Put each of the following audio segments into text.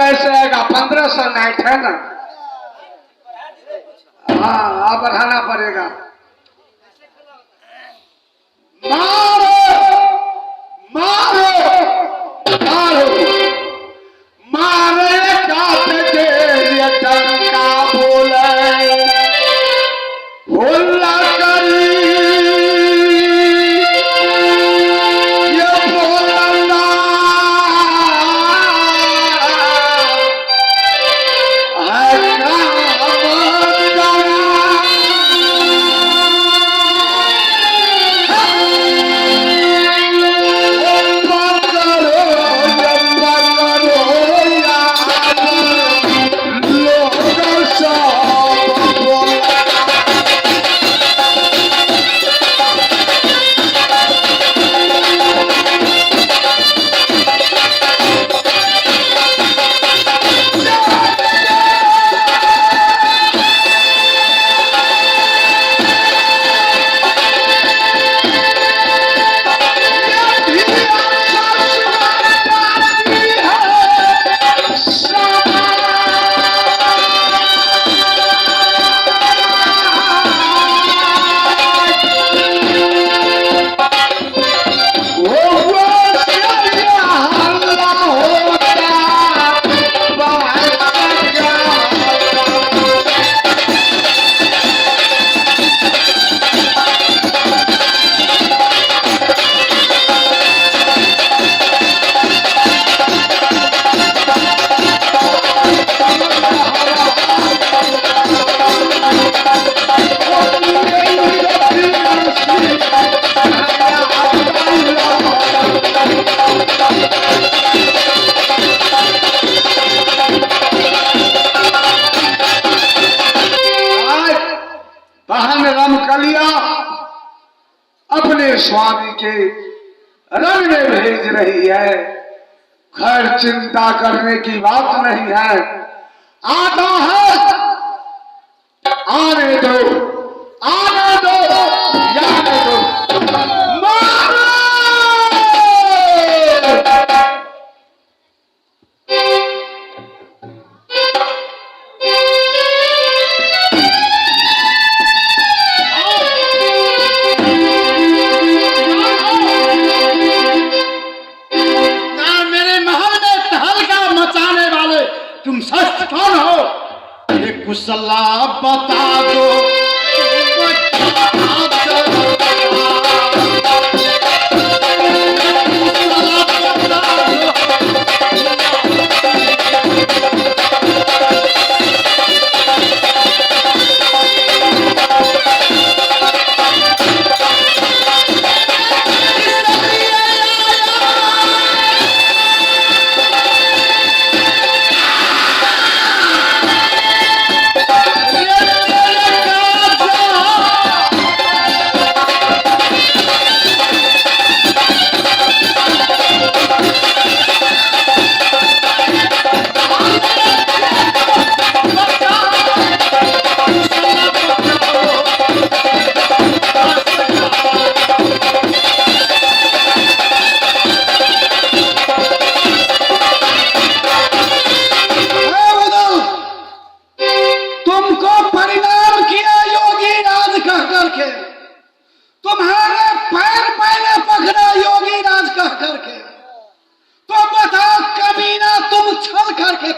कैसे आएगा? 1500 नाइट है ना? हाँ, अब बढ़ाना पड़ेगा। मारो मारो मारो मारे काट के ये डंका बोले हुल्ला करी ये बोलना है रमकलिया अपने स्वामी के रंग में भेज रही है। खैर चिंता करने की बात नहीं है, आता है, आने दो आने दो जाने दो। कुशला बता दो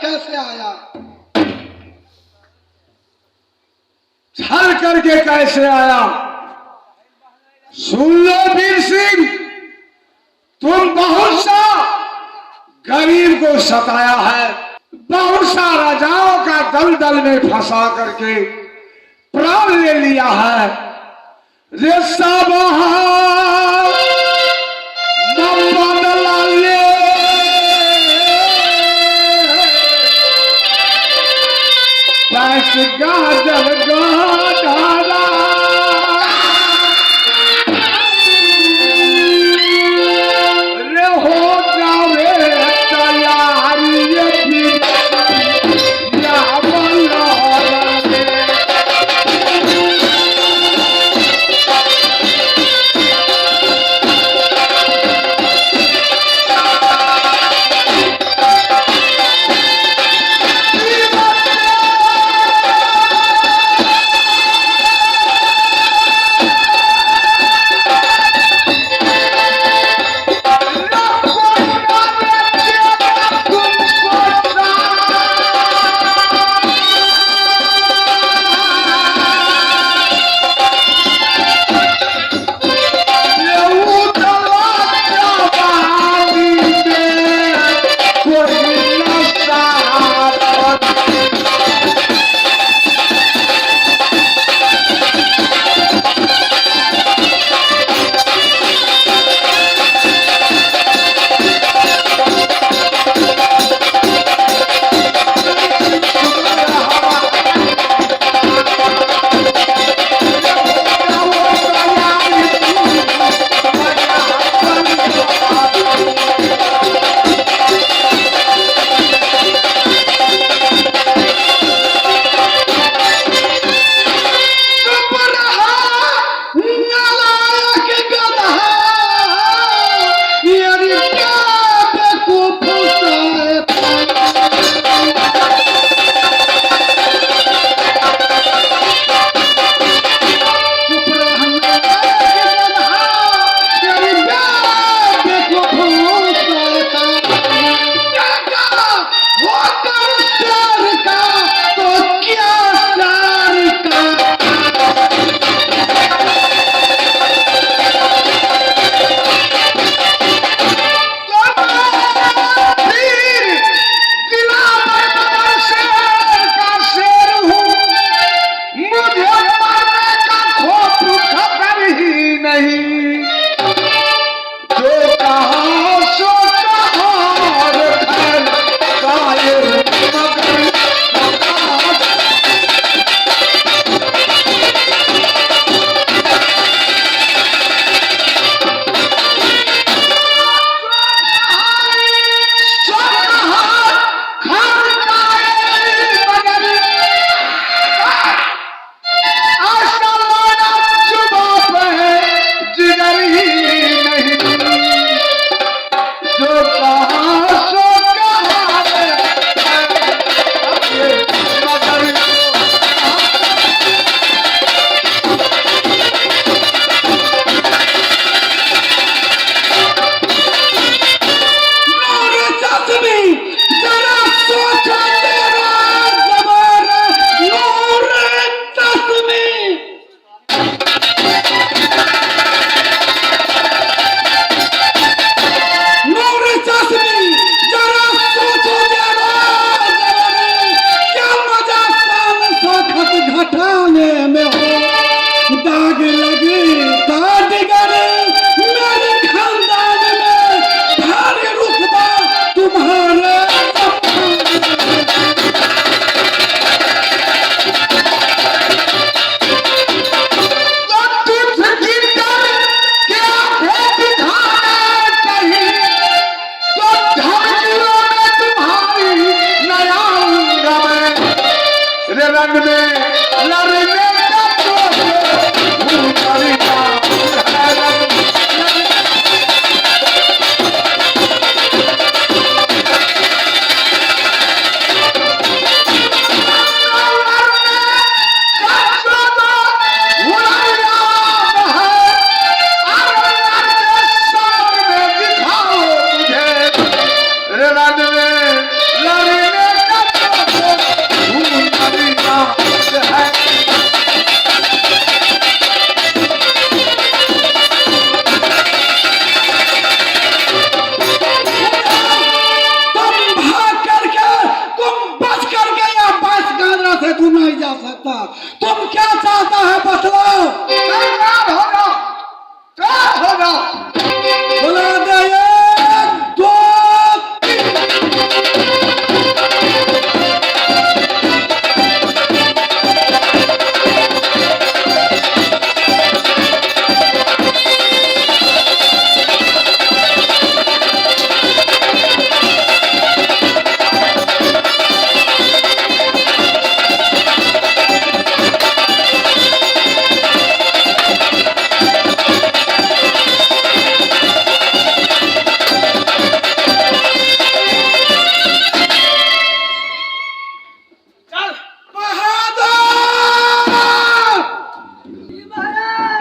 कैसे आया? छल करके कैसे आया? सुन लो वीर सिंह, तुम बहुत सा गरीब को सताया है, बहुत सा राजाओं का दलदल में फंसा करके प्राण ले लिया है। रे सब गाजर गाढ़ा रे हो जावे तैयारी या बल्ला से तू नहीं जा सकता। तुम क्या चाहता है बतलाओ। तैयार हो जाओ, तैयार हो जाओ। बुला दे एक, दो,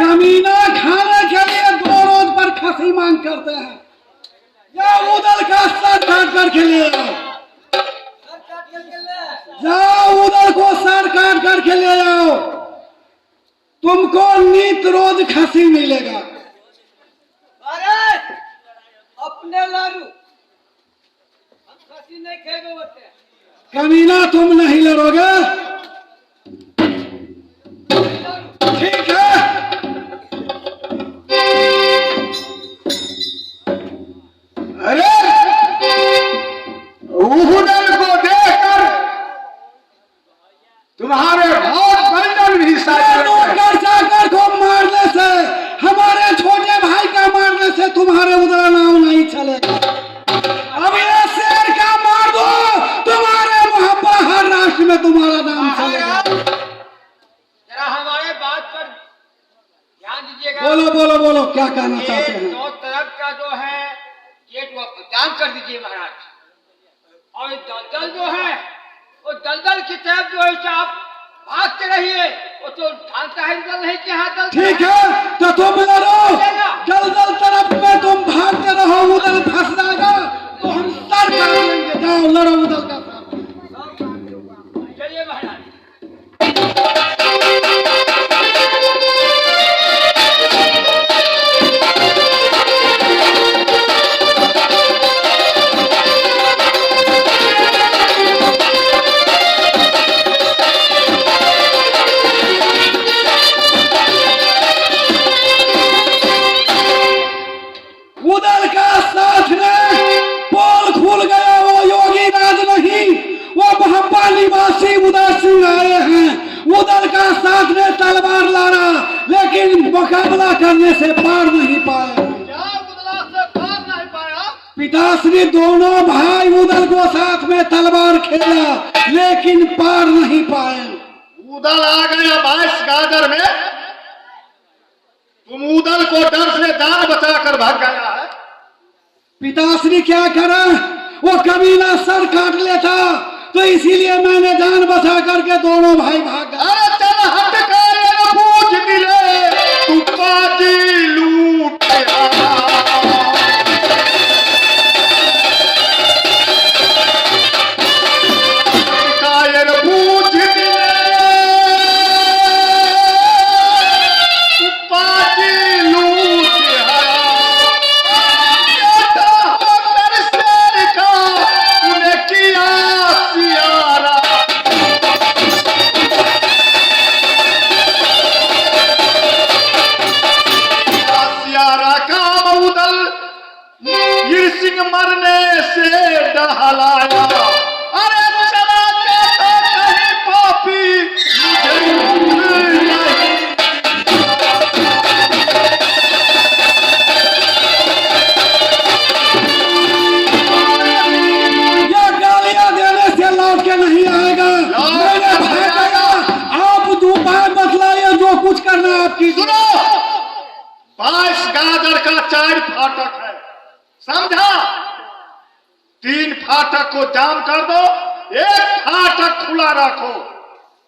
कमीना खाने के लिए 2 रोज पर खसी मांग करते हैं। या उधर का सर काट कर के ले आओ। जाओ उधर को सर काट कर के ले आओ। तुमको नित रोज खसी मिलेगा। अरे अपने लारू हम खसी नहीं खेगे होते। कमीना तुम नहीं लड़ोगे, ठीक है। अरे उहुदल को देखकर तुम्हारे बहुत बंधन भी साथ नौकर चाकर को मारने से, हमारे छोटे भाई का मारने से तुम्हारे उधर नाम नहीं चलेगा। अब ये शेर का मार दो, तुम्हारे मोहब्बत हर राष्ट्र में तुम्हारा नाम चलेगा। जरा हमारे बात पर ध्यान दीजिएगा। बोलो बोलो बोलो, क्या कहना चाहते ये हैं। 2 तरफ का जो है गेट वो जाम कर दीजिए महाराज। और दलदल जो है वो दलदल की तरफ जो है आप भागते रहिए। वो तो जानता है दल नहीं कि हाँ दलदल ठीक है, तो तुम लड़ो। दलदल तरफ में तुम भागते रहो, उधर फंस जाएगा तो हम सर काट लेंगे। जाओ लड़ो उधर का साथ। चलिए महाराज। उधर का साथ में पोल खुल गया। वो योगी राज नहीं, वो बहब्बा निवासी उधर सिंह आए हैं। उधर का साथ ने तलवार लाना, लेकिन मुकाबला करने से पार नहीं पाए। क्या उदला से पार नहीं पाया? पिताश्री दोनों भाई उधर को साथ में तलवार खेला, लेकिन पार नहीं पाए। उदल आ गया 22 गाजर में। तुम उदल को डर से जान बचाकर भाग गया है। पिताश्री क्या करा, वो कमीना सर काट लेता, तो इसीलिए मैंने जान बचा करके दोनों भाई भाग गए। अरे चल हट कर पूछ मिले तू पाजी लूट कायर पूछ मिले तू पाजी लूट किया सियारा। सियारा का उदल सिंह मरने से डहलाया। अरे चला जाता कहीं पापी मुझे नहीं। लौट के नहीं आएगा। मैंने भागा, आप उपाय बतलाइए, जो कुछ करना है आपकी। सुनो, 22 गाजर का 4 फाटक है, समझा? 3 फाटक को जाम कर दो, 1 फाटक खुला रखो।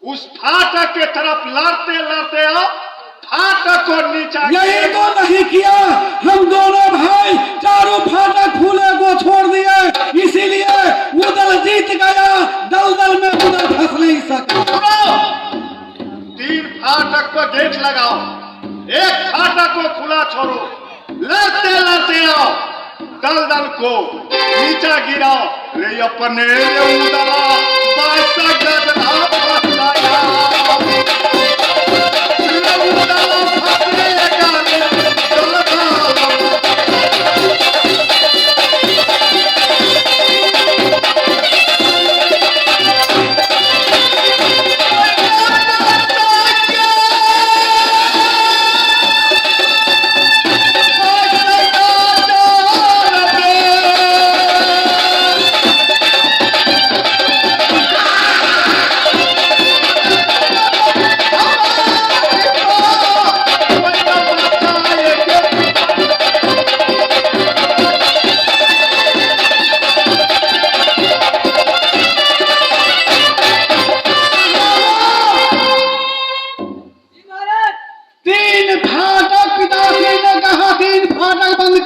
उस फाटक के तरफ लड़ते लड़ते आओ, फाटक को नीचा। यही तो नहीं किया, हम दोनों भाई चारों फाटक खुले को छोड़ दिए, इसीलिए उधर जीत गया। दलदल में उधर फंस नहीं सका। 3 फाटक पर गेट लगाओ, 1 फाटक को खुला छोड़ो, लड़ते लड़ते आओ, दलदल को नीचा गिराओ। रे अपने उदला 22 गज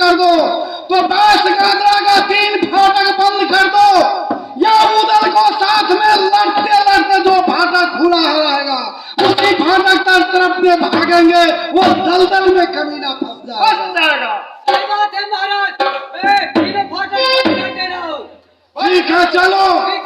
कर दो, तो बास गादरा का 3 फाटक बंद कर दो, या उदल को साथ में लड़ते लड़ते जो फाटक खुला रहेगा उसी फाटक तरफ में भागेंगे, वो दलदल में कमीना फंस जाएगा। सही बात है महाराज, मैं तीनों फाटक बंद कर दे रहा हूँ। ठीक है, चलो। ठीक